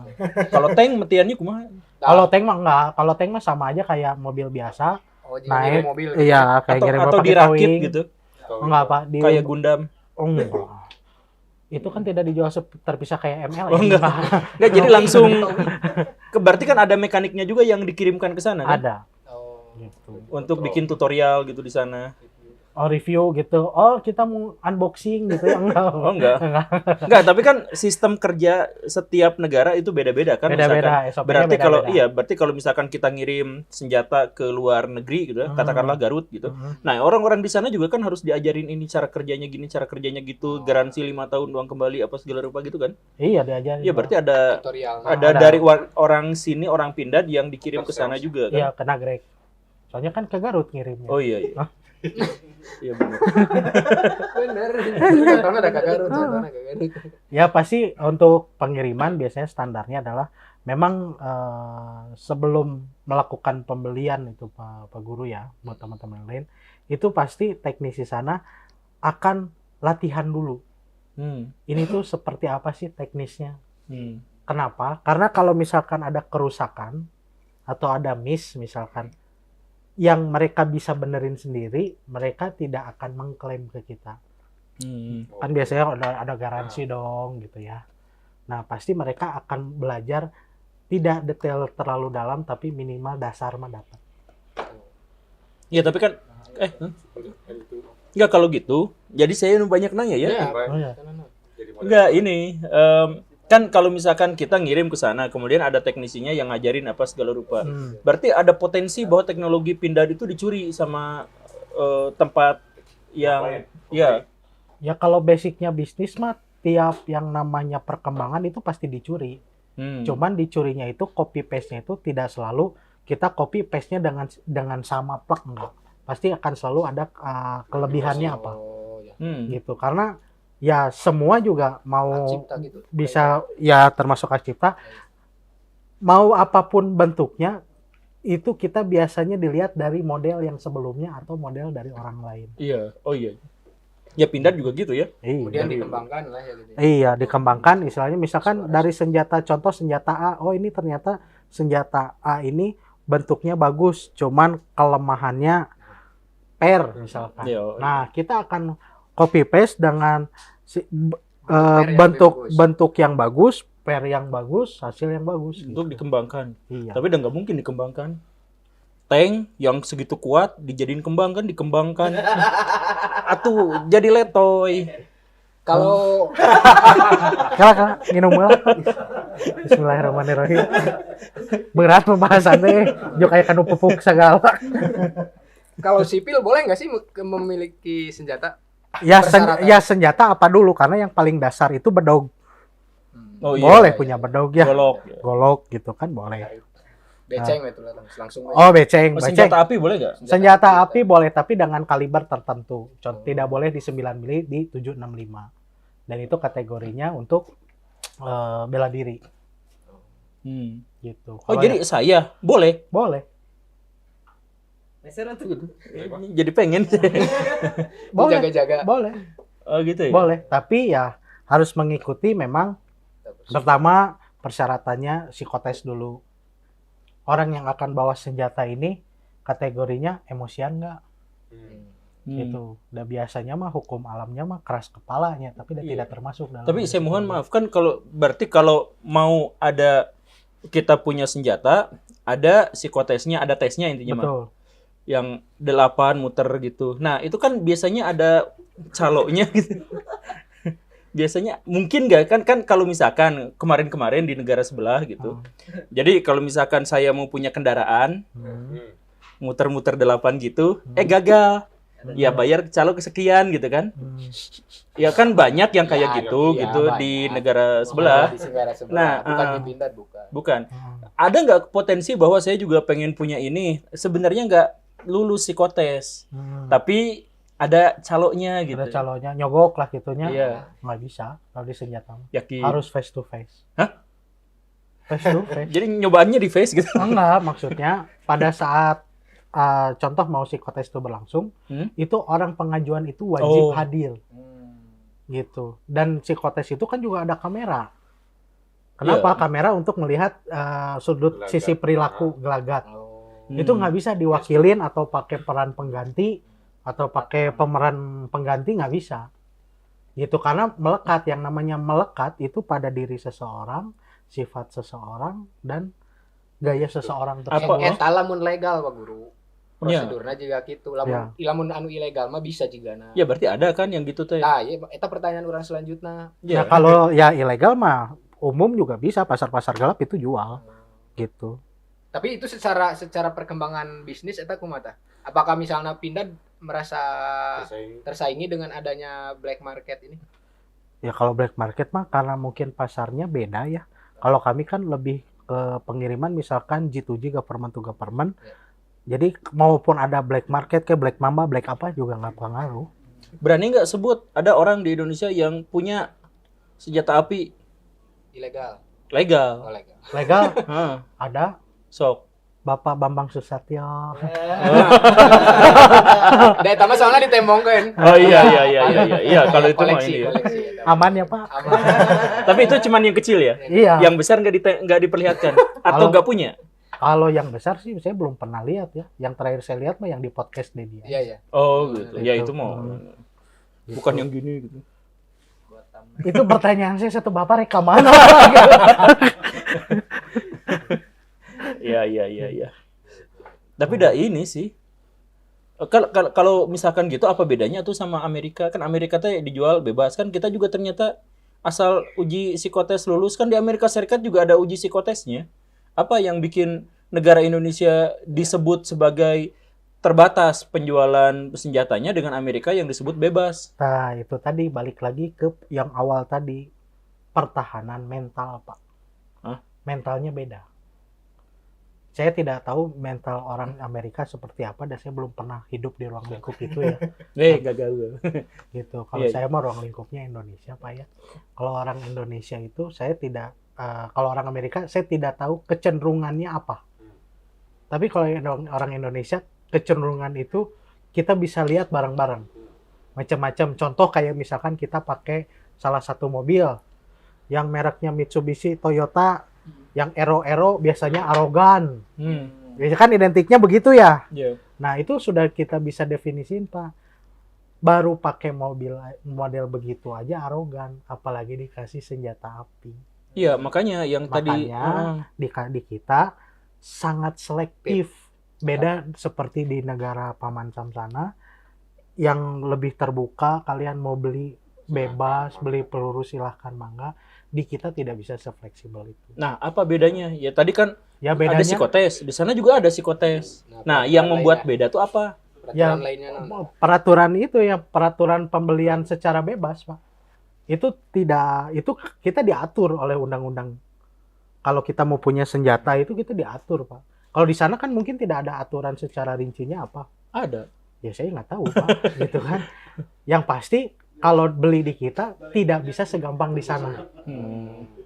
Speaker 2: Kalau tank metiannya kumaha?
Speaker 3: Kalau tank mah enggak. Kalau tank mah sama aja kayak mobil biasa.
Speaker 5: Oh, jadi
Speaker 3: Naik.
Speaker 5: ngirim mobil. gitu.
Speaker 3: Iya, kayak
Speaker 2: Atau
Speaker 3: ngirim
Speaker 2: atau
Speaker 3: pakai
Speaker 2: dirakit
Speaker 3: towing.
Speaker 2: gitu?
Speaker 3: Enggak, Pak.
Speaker 2: Kayak Gundam.
Speaker 3: Oh, enggak. Itu kan tidak dijual terpisah kayak ML.
Speaker 2: Oh, enggak. Enggak, jadi langsung berarti kan ada mekaniknya juga yang dikirimkan ke sana kan?
Speaker 3: Ada.
Speaker 5: Oh.
Speaker 3: Gitu.
Speaker 2: Untuk bikin tutorial gitu di sana.
Speaker 3: Oh, review gitu. Oh, kita mau unboxing gitu ya. Enggak.
Speaker 2: Oh enggak. Enggak, tapi kan sistem kerja setiap negara itu beda-beda kan.
Speaker 3: Beda-beda,
Speaker 2: Misalkan.
Speaker 3: SOP-nya
Speaker 2: Berarti kalau
Speaker 3: beda-beda.
Speaker 2: berarti kalau misalkan kita ngirim senjata ke luar negeri gitu, katakanlah Garut gitu.
Speaker 3: Mhm.
Speaker 2: Nah, orang-orang di sana juga kan harus diajarin ini cara kerjanya gini, cara kerjanya gitu, garansi 5 tahun uang kembali apa segala rupa gitu kan.
Speaker 3: Iya, diajarin.
Speaker 2: Iya, berarti ada
Speaker 5: Tutorial.
Speaker 2: ada
Speaker 3: ada.
Speaker 2: dari orang sini, orang Pindad yang dikirim ke sana juga kan.
Speaker 3: Iya, kena Greg. Soalnya kan ke Garut ngirimnya.
Speaker 2: Oh iya iya. Iya benar.
Speaker 5: Bener. Contohnya ada Garut, contohnya Garut.
Speaker 3: Ya pasti untuk pengiriman biasanya standarnya adalah memang sebelum melakukan pembelian itu Pak Guru ya, buat teman-teman yang lain, itu pasti teknisi sana akan latihan dulu Ini tuh seperti apa sih teknisnya?
Speaker 2: Hmm.
Speaker 3: Kenapa? Karena kalau misalkan ada kerusakan atau ada miss misalkan yang mereka bisa benerin sendiri, mereka tidak akan mengklaim ke kita. Kan biasanya ada garansi dong gitu ya. Nah, pasti mereka akan belajar tidak detail terlalu dalam tapi minimal dasar mah dapat.
Speaker 2: Ya tapi kan enggak kalau gitu. Jadi saya banyak nanya ya.
Speaker 5: Iya.
Speaker 3: Oh, ya.
Speaker 1: Jadi model
Speaker 2: Enggak ini kan kalau misalkan kita ngirim ke sana kemudian ada teknisinya yang ngajarin apa segala rupa. Berarti ada potensi bahwa teknologi pindad itu dicuri sama tempat yang ya.
Speaker 3: Ya kalau basicnya bisnis mah tiap yang namanya perkembangan itu pasti dicuri. Cuman dicurinya itu copy paste-nya itu tidak selalu kita copy paste-nya dengan sama plek enggak. Pasti akan selalu ada kelebihannya apa.
Speaker 5: Oh, ya.
Speaker 3: Gitu. Karena ya semua juga mau
Speaker 5: Cipta gitu.
Speaker 3: bisa ya termasuk hak cipta. Mau apapun bentuknya itu kita biasanya dilihat dari model yang sebelumnya atau model dari orang lain.
Speaker 2: Iya. Oh iya. Ya pindad juga gitu ya.
Speaker 5: Kemudian
Speaker 3: Iya.
Speaker 5: dikembangkan lah ya gitu.
Speaker 3: Iya, dikembangkan istilahnya misalkan dari senjata contoh senjata A, oh ini ternyata senjata A ini bentuknya bagus, cuman kelemahannya per misalkan.
Speaker 2: Iya.
Speaker 3: Nah, kita akan copy paste dengan
Speaker 5: yang
Speaker 3: bentuk yang bagus, per yang bagus, hasil yang bagus.
Speaker 2: Untuk
Speaker 3: gitu.
Speaker 2: dikembangkan.
Speaker 3: Iya.
Speaker 2: Tapi udah nggak mungkin dikembangkan. Tank yang segitu kuat dijadiin kembangkan, dikembangkan. Atuh jadi letoy.
Speaker 5: Kalau
Speaker 3: Kala minum lah. Bismillahirrahmanirrahim. Berat pembahasannya, jo kayak kanu pupuk segala.
Speaker 5: kalau sipil boleh nggak sih memiliki senjata?
Speaker 3: Ya,
Speaker 5: Persyaratan.
Speaker 3: senjata apa dulu? Karena yang paling dasar itu bedog.
Speaker 2: Oh
Speaker 3: Boleh punya bedog ya.
Speaker 2: Golok.
Speaker 3: Golok gitu kan boleh.
Speaker 5: Beceng itu langsung.
Speaker 3: Oh, beceng.
Speaker 2: Oh, senjata api boleh nggak?
Speaker 3: Senjata api boleh tapi dengan kaliber tertentu. Contoh tidak boleh di 9 mili, di 765. Dan itu kategorinya untuk bela diri gitu.
Speaker 2: Oh
Speaker 3: Kalau
Speaker 2: jadi saya boleh.
Speaker 3: boleh.
Speaker 2: Jadi pengen.
Speaker 3: Boleh.
Speaker 5: Jaga-jaga.
Speaker 3: Boleh.
Speaker 2: Oh gitu ya.
Speaker 3: Boleh, tapi ya harus mengikuti memang pertama persyaratannya psikotes dulu. Orang yang akan bawa senjata ini kategorinya emosian nggak? Gitu. Dan biasanya mah hukum alamnya mah keras kepalanya, tapi tidak termasuk dalam.
Speaker 2: Tapi saya mohon maaf kan berarti kalau mau ada kita punya senjata, ada psikotesnya, ada tesnya intinya mah.
Speaker 3: Betul.
Speaker 2: Yang 8 muter gitu. Nah, itu kan biasanya ada caloknya gitu. Biasanya mungkin nggak kan kalau misalkan kemarin-kemarin di negara sebelah gitu. Jadi kalau misalkan saya mau punya kendaraan muter-muter 8 gitu, gagal. Ya bayar calo kesekian gitu kan. Ya kan banyak yang kayak gitu
Speaker 5: banyak.
Speaker 2: di negara sebelah.
Speaker 5: Di negara sebelah.
Speaker 2: Nah,
Speaker 5: bukan di Pindad, bukan.
Speaker 2: Bukan. Ada nggak potensi bahwa saya juga pengen punya ini? Sebenarnya nggak lulus psikotes, tapi ada caloknya gitu.
Speaker 3: Ada calonnya nyogok lah gitunya.
Speaker 2: Iya.
Speaker 3: Nggak bisa kalau di senjata.
Speaker 2: Yakin.
Speaker 3: Harus face to face.
Speaker 2: Hah?
Speaker 3: Face to face.
Speaker 2: Jadi nyobaannya di face gitu.
Speaker 3: Enggak, maksudnya pada saat contoh mau psikotes itu berlangsung, itu orang pengajuan itu wajib hadir. Gitu. Dan psikotes itu kan juga ada kamera. Kenapa? Kamera untuk melihat sudut
Speaker 1: Gelagat.
Speaker 3: sisi perilaku gelagat.
Speaker 5: Oh.
Speaker 3: Itu nggak bisa diwakilin atau pakai peran pengganti atau pakai pemeran pengganti, nggak bisa. Gitu, karena melekat, yang namanya melekat itu pada diri seseorang, sifat seseorang, dan gaya seseorang tersebut.
Speaker 5: Eta lamun legal Pak Guru.
Speaker 2: Ya.
Speaker 5: Prosedurnya juga gitu. Lamun anu ilegal mah bisa jigana.
Speaker 2: Ya berarti ada kan yang gitu teh.
Speaker 5: Nah, iya eta pertanyaan orang selanjutnya.
Speaker 3: Nah, kalau ya ilegal mah umum juga bisa, pasar-pasar gelap itu jual. Gitu.
Speaker 5: Tapi itu secara perkembangan bisnis eta kumaha? Apakah misalnya Pindad merasa tersaingi dengan adanya black market ini?
Speaker 3: Ya kalau black market mah karena mungkin pasarnya beda ya. Kalau kami kan lebih ke pengiriman misalkan G2G, government to government. Jadi maupun ada black market kayak black mamba, black apa juga nggak pengaruh.
Speaker 2: Berani nggak sebut ada orang di Indonesia yang punya senjata api
Speaker 5: Ilegal.
Speaker 2: legal?
Speaker 5: Oh, legal.
Speaker 3: Legal
Speaker 2: Hah,
Speaker 3: ada
Speaker 2: sok.
Speaker 3: Bapak Bambang Susatyo.
Speaker 5: Dari tamu soalnya ditembongkan.
Speaker 2: Oh iya kalau itu mah ini ya.
Speaker 5: Koleksi.
Speaker 3: Aman ya Pak?
Speaker 5: Aman.
Speaker 2: Tapi itu cuman yang kecil ya.
Speaker 3: Iya.
Speaker 2: Yang besar nggak diperlihatkan atau
Speaker 3: Kalau-
Speaker 2: nggak punya.
Speaker 3: Kalau yang besar sih saya belum pernah lihat ya. Yang terakhir saya lihat mah yang di podcast Dedi.
Speaker 5: Iya.
Speaker 2: Oh gitu. Ya itu
Speaker 3: Gitu.
Speaker 2: mau. Bukan yang gini gitu.
Speaker 4: Buat tamu.
Speaker 3: Itu pertanyaan saya satu Bapak rekaman.
Speaker 2: Iya. Tapi dah ini sih. Kalau misalkan gitu apa bedanya tuh sama Amerika? Kan Amerika tuh dijual bebas kan, kita juga ternyata asal uji psikotes lulus kan di Amerika Serikat juga ada uji psikotesnya. Apa yang bikin negara Indonesia disebut sebagai terbatas penjualan senjatanya dengan Amerika yang disebut bebas?
Speaker 3: Nah, itu tadi balik lagi ke yang awal tadi. Pertahanan mental, Pak.
Speaker 2: Hah?
Speaker 3: Mentalnya beda. Saya tidak tahu mental orang Amerika seperti apa dan saya belum pernah hidup di ruang lingkup itu ya.
Speaker 2: Gagal.
Speaker 3: Gitu. Kalau
Speaker 2: Iya.
Speaker 3: saya mah ruang lingkupnya Indonesia, Pak ya. Kalau orang Indonesia itu saya tidak kalau orang Amerika saya tidak tahu kecenderungannya apa. Tapi kalau orang Indonesia kecenderungan itu kita bisa lihat bareng-bareng. Macam-macam. Contoh kayak misalkan kita pakai salah satu mobil yang mereknya Mitsubishi, Toyota, yang Aero biasanya arogan. Biasanya kan identiknya begitu ya.
Speaker 2: Iya.
Speaker 3: Nah, itu sudah kita bisa definisiin, Pak. Baru pakai mobil model begitu aja arogan, apalagi dikasih senjata api.
Speaker 2: Iya, makanya yang tadi
Speaker 3: Makanya di kita sangat selektif. Beda seperti di negara Paman Sam sana yang lebih terbuka, kalian mau beli bebas, beli peluru silahkan mangga. Di kita tidak bisa sefleksibel itu.
Speaker 2: Nah, apa bedanya? Ya tadi kan
Speaker 3: Ya
Speaker 2: ada
Speaker 3: bedanya
Speaker 2: psikotes, di sana juga ada psikotes. Nah, yang membuat beda tuh apa?
Speaker 3: Ya,
Speaker 5: Peraturan lainnya
Speaker 3: peraturan itu ya peraturan pembelian secara bebas, Pak. Itu kita diatur oleh undang-undang. Kalau kita mau punya senjata itu kita diatur, Pak. Kalau di sana kan mungkin tidak ada aturan secara rincinya apa.
Speaker 2: Ada.
Speaker 3: Ya saya nggak tahu, Pak. Gitu kan. Yang pasti kalau beli di kita tidak bisa segampang di sana.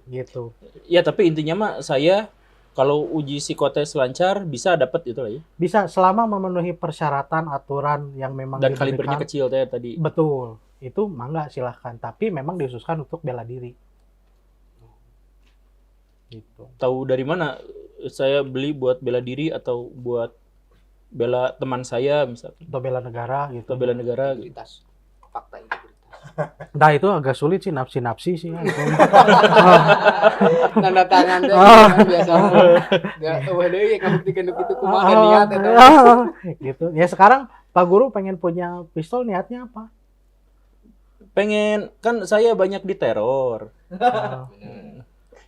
Speaker 3: Gitu.
Speaker 2: Ya, tapi intinya mah saya kalau uji psikotes lancar bisa dapat itu lah ya.
Speaker 3: Bisa selama memenuhi persyaratan aturan yang memang
Speaker 2: Dan kalibernya
Speaker 3: diberikan.
Speaker 2: kecil tadi.
Speaker 3: Betul. Itu mangga silahkan. Tapi memang diususkan untuk bela diri. Gitu.
Speaker 2: Tahu dari mana saya beli buat bela diri atau buat bela teman saya misalnya,
Speaker 3: Untuk bela negara gitu.
Speaker 2: atau bela negara gitu.
Speaker 5: integritas. Fakta integritas.
Speaker 3: Nah itu agak sulit sih nafsi sih.
Speaker 5: Tanda tangan teh biasa. Enggak deui ya kabuktikeun kitu kumaha niat eta.
Speaker 3: Gitu. Ya sekarang Pak Guru pengen punya pistol niatnya apa?
Speaker 2: Pengen, kan saya banyak diteror.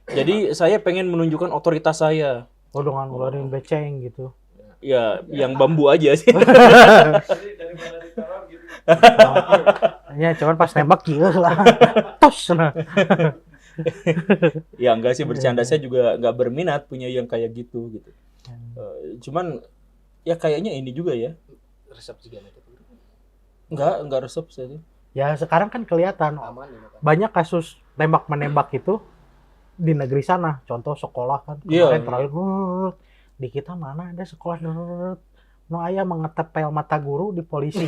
Speaker 2: Jadi saya pengen menunjukkan otoritas saya.
Speaker 3: Oh dengan ngeluarin beceng gitu.
Speaker 2: Ya, yang bambu aja sih.
Speaker 3: Ya cuman pas nembak gila lah. Tos. Nah.
Speaker 2: Ya enggak sih, bercanda, saya juga nggak berminat punya yang kayak gitu. Cuman ya kayaknya ini juga ya.
Speaker 5: Resep juga nanti.
Speaker 2: Enggak resep saya.
Speaker 3: Ya sekarang kan kelihatan
Speaker 5: Aman ini kan.
Speaker 3: banyak kasus tembak menembak itu di negeri sana. Contoh sekolah kan
Speaker 2: Iya.
Speaker 3: kemarin terakhir di kita mana ada sekolah no aya mengetepel mata guru di polisi.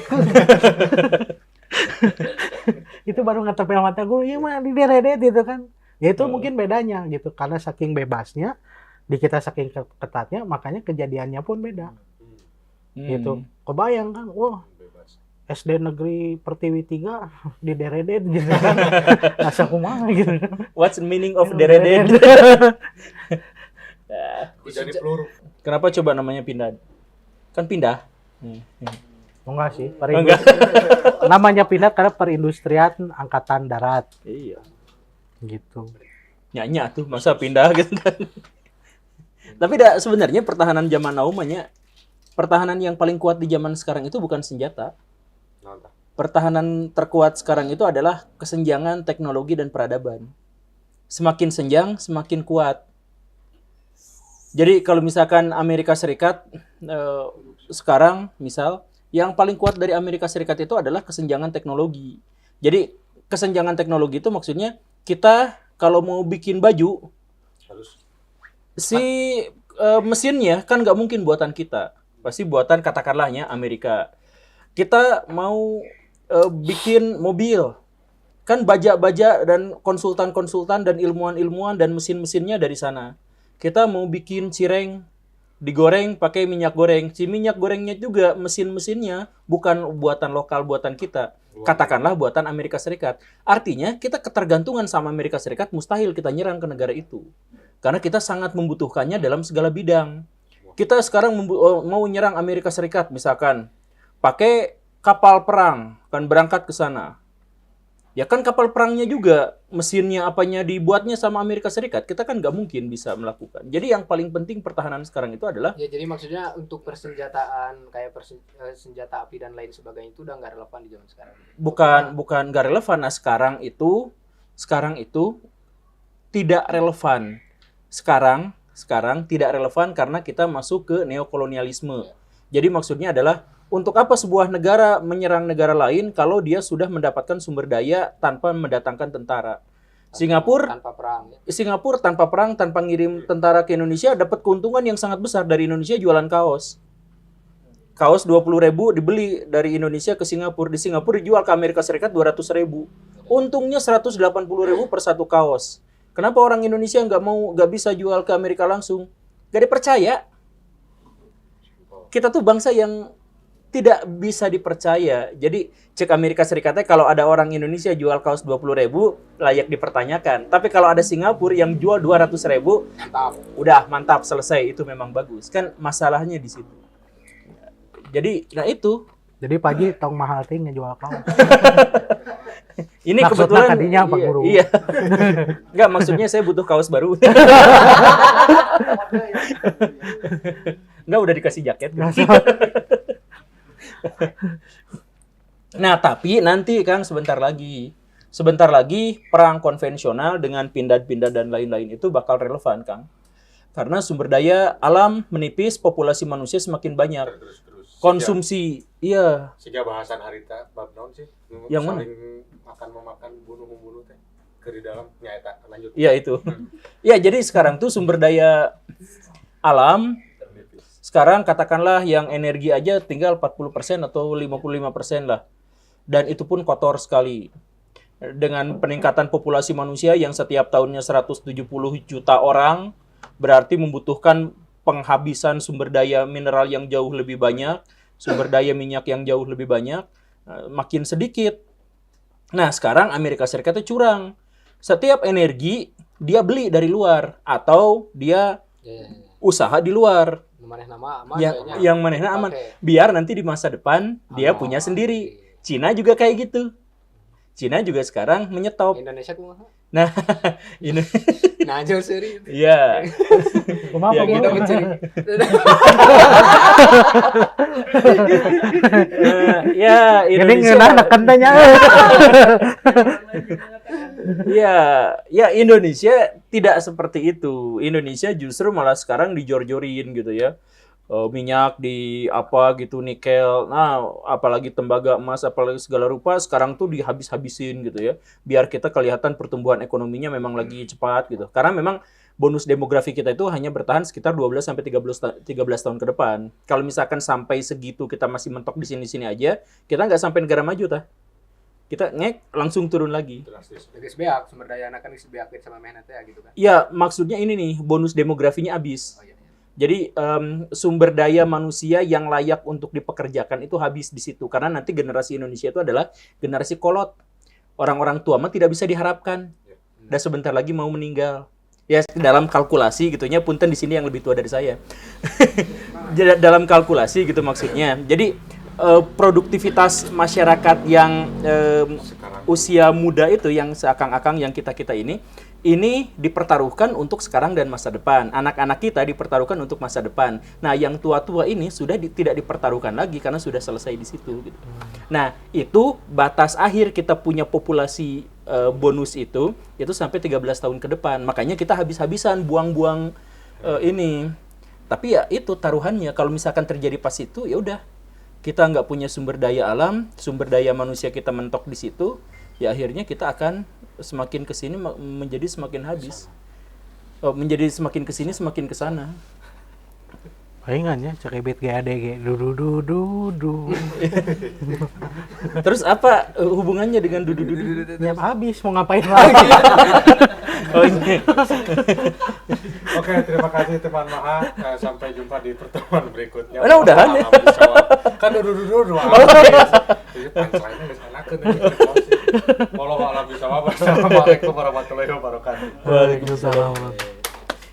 Speaker 3: Itu baru ngetepel mata guru, ya mah di deredet gitu kan. Ya itu mungkin bedanya gitu karena saking bebasnya di kita saking ketatnya makanya kejadiannya pun beda gitu. Kebayang kan, wah SD negeri Pertiwi 3 di deredet gitu kan. Asa kumaha gitu.
Speaker 2: What's the meaning of deredet?
Speaker 1: Jadi peluru.
Speaker 2: Kenapa coba namanya pindah? Kan pindah.
Speaker 3: Enggak sih,
Speaker 2: Enggak.
Speaker 3: namanya pindah karena perindustrian angkatan darat
Speaker 2: Iya.
Speaker 3: gitu.
Speaker 2: Nyanyi tuh masa pindah gitu kan. Tapi sebenarnya pertahanan zaman now pertahanan yang paling kuat di zaman sekarang itu bukan senjata. Pertahanan terkuat sekarang itu adalah kesenjangan teknologi dan peradaban. Semakin senjang, semakin kuat. Jadi kalau misalkan Amerika Serikat sekarang misal yang paling kuat dari Amerika Serikat itu adalah kesenjangan teknologi. Jadi kesenjangan teknologi itu maksudnya kita kalau mau bikin baju si mesinnya kan nggak mungkin buatan kita, pasti buatan katakanlahnya Amerika. Kita mau bikin mobil, kan baja-baja dan konsultan-konsultan dan ilmuwan-ilmuwan dan mesin-mesinnya dari sana. Kita mau bikin cireng, digoreng pakai minyak goreng. Si minyak gorengnya juga mesin-mesinnya bukan buatan lokal, buatan kita. Katakanlah buatan Amerika Serikat. Artinya kita ketergantungan sama Amerika Serikat, mustahil kita nyerang ke negara itu. Karena kita sangat membutuhkannya dalam segala bidang. Kita sekarang mau nyerang Amerika Serikat misalkan, pakai kapal perang, kan berangkat ke sana. Ya kan kapal perangnya juga, mesinnya apanya dibuatnya sama Amerika Serikat, kita kan nggak mungkin bisa melakukan. Jadi yang paling penting pertahanan sekarang itu adalah...
Speaker 5: Ya jadi maksudnya untuk persenjataan kayak senjata api dan lain sebagainya itu udah nggak relevan di zaman sekarang.
Speaker 2: Bukan nggak relevan. Nah sekarang itu tidak relevan. Sekarang tidak relevan karena kita masuk ke neokolonialisme. Jadi maksudnya adalah untuk apa sebuah negara menyerang negara lain kalau dia sudah mendapatkan sumber daya tanpa mendatangkan tentara? Singapura tanpa perang, tanpa ngirim tentara ke Indonesia dapat keuntungan yang sangat besar dari Indonesia, jualan kaos. Kaos 20.000 dibeli dari Indonesia ke Singapura, di Singapura dijual ke Amerika Serikat 200.000. Untungnya 180.000 per satu kaos. Kenapa orang Indonesia nggak bisa jual ke Amerika langsung? Nggak dipercaya. Kita tuh bangsa yang tidak bisa dipercaya. Jadi cek Amerika Serikatnya kalau ada orang Indonesia jual kaos 20.000 layak dipertanyakan. Tapi kalau ada Singapura yang jual 200.000, udah mantap, selesai, itu memang bagus. Kan masalahnya di situ. Jadi nah itu.
Speaker 3: Jadi Pak Haji tong mahal ting ngejual kaos.
Speaker 2: Ini
Speaker 3: maksudnya
Speaker 2: kebetulan
Speaker 3: tadinya Pak Guru.
Speaker 2: Iya. Enggak, maksudnya saya butuh kaos baru. Enggak, udah dikasih jaket. Nah, tapi nanti Kang sebentar lagi perang konvensional dengan pindad-pindad dan lain-lain itu bakal relevan, Kang. Karena sumber daya alam menipis, populasi manusia semakin banyak. Konsumsi, iya.
Speaker 1: Sehingga bahasan harita bab naon sih?
Speaker 2: Yang mana?
Speaker 1: Saling makan-memakan, bunuh-membunuh teh. Ke di dalam nyata lanjut.
Speaker 2: Iya itu. Ya, jadi sekarang tuh sumber daya alam sekarang katakanlah yang energi aja tinggal 40% atau 55% lah. Dan itu pun kotor sekali. Dengan peningkatan populasi manusia yang setiap tahunnya 170 juta orang, berarti membutuhkan penghabisan sumber daya mineral yang jauh lebih banyak, sumber daya minyak yang jauh lebih banyak, makin sedikit. Nah, sekarang Amerika Serikat itu curang. Setiap energi dia beli dari luar atau dia usaha di luar. Yang manehna aman. Biar nanti di masa depan dia punya sendiri. Cina juga kayak gitu. Cina juga sekarang menyetop.
Speaker 5: Indonesia kumaha?
Speaker 2: Nah, ini
Speaker 5: Najol seri.
Speaker 2: Iya.
Speaker 3: Kumaha
Speaker 2: Ya,
Speaker 3: Pak
Speaker 2: gitu.
Speaker 3: Guru?
Speaker 2: Ya,
Speaker 3: Ini
Speaker 2: Indonesia.
Speaker 3: ngeunah nekan tanya.
Speaker 2: Ya, Indonesia tidak seperti itu. Indonesia justru malah sekarang dijor-jorin gitu ya. Minyak di apa gitu, nikel, nah apalagi tembaga emas, apalagi segala rupa sekarang tuh dihabis-habisin gitu ya, biar kita kelihatan pertumbuhan ekonominya memang lagi cepat gitu, karena memang bonus demografi kita itu hanya bertahan sekitar 12-13 tahun ke depan. Kalau misalkan sampai segitu kita masih mentok di sini-sini aja, kita nggak sampai negara maju tah, kita ngek langsung turun lagi.
Speaker 5: Geus beak sumber daya anak kan geus beakeun sama mehnatnya gitu kan.
Speaker 2: Ya maksudnya ini nih, bonus demografinya habis.
Speaker 5: Oh, iya.
Speaker 2: Jadi sumber daya manusia yang layak untuk dipekerjakan itu habis di situ. Karena nanti generasi Indonesia itu adalah generasi kolot. Orang-orang tua mah tidak bisa diharapkan. Dan sebentar lagi mau meninggal. Ya dalam kalkulasi gitunya, punten di sini yang lebih tua dari saya. Dalam kalkulasi gitu maksudnya. Jadi produktivitas masyarakat yang usia muda itu, yang seakang-akang yang kita-kita ini dipertaruhkan untuk sekarang dan masa depan. Anak-anak kita dipertaruhkan untuk masa depan. Nah, yang tua-tua ini sudah tidak dipertaruhkan lagi karena sudah selesai di situ. Gitu. Nah, itu batas akhir kita punya populasi bonus itu sampai 13 tahun ke depan. Makanya kita habis-habisan buang-buang ini. Tapi ya itu taruhannya. Kalau misalkan terjadi pas itu, ya udah kita nggak punya sumber daya alam, sumber daya manusia kita mentok di situ. Ya akhirnya kita akan semakin kesini menjadi semakin habis, menjadi semakin kesini semakin kesana.
Speaker 3: Palingannya cek ebet GAD ge du.
Speaker 2: Terus apa hubungannya dengan dudu-dudu?
Speaker 3: Nyap habis mau ngapain lagi?
Speaker 2: Oh ini.
Speaker 1: Oke, terima kasih teman Maha. Sampai jumpa di pertemuan berikutnya.
Speaker 2: Nah, udahan ya?
Speaker 1: Kan dudu-dudu habis. Jadi punchline-nya geus enakeun nih. Wallahu a'lam bishawab. Wassalamualaikum warahmatullahi wabarakatuh.
Speaker 3: Waalaikumsalam.